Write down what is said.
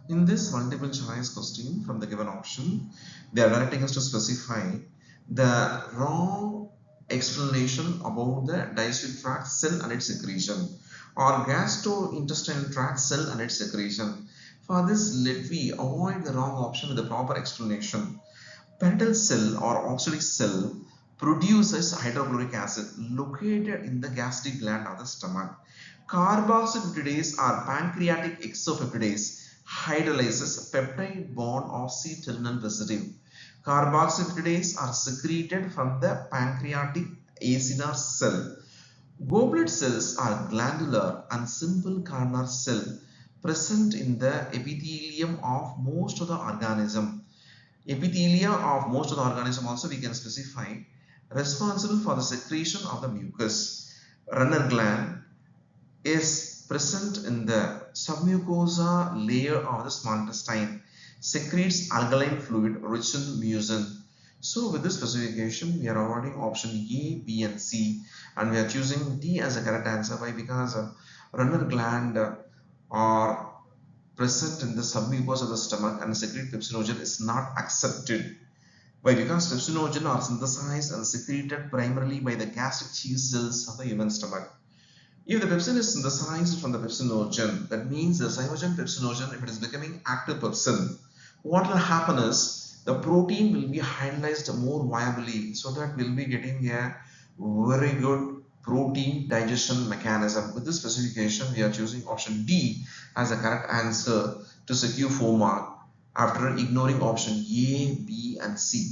In this multiple choice question from the given option, they are directing us to specify the wrong explanation about the digestive tract cell and its secretion, or gastrointestinal tract cell and its secretion. For this, let we avoid the wrong option with the proper explanation. Pental cell or oxalic cell produces hydrochloric acid located in the gastric gland of the stomach. Carboxypeptidase or pancreatic exopeptidase hydrolyzes peptide bond of C-terminal residue. Carboxypeptidase are secreted from the pancreatic acinar cell. Goblet cells are glandular and simple columnar cell present in the epithelium of most of the organism. Epithelia of most of the organism also we can specify responsible for the secretion of the mucus. Renal gland is present in the submucosa layer of the small intestine, secretes alkaline fluid rich in mucin. So with this specification, we are avoiding option A, B and C, and we are choosing D as a correct answer. Why? Because renal gland are present in the submucosa of the stomach and secrete pepsinogen is not accepted. Why? Because pepsinogen are synthesized and secreted primarily by the gastric cheese cells of the human stomach. If the pepsin is synthesized from the pepsinogen, that means the zymogen pepsinogen, if it is becoming active pepsin, what will happen is the protein will be hydrolyzed more viably, so that we'll be getting a very good protein digestion mechanism. With this specification, we are choosing option D as the correct answer to secure 4 marks after ignoring option A, B and C.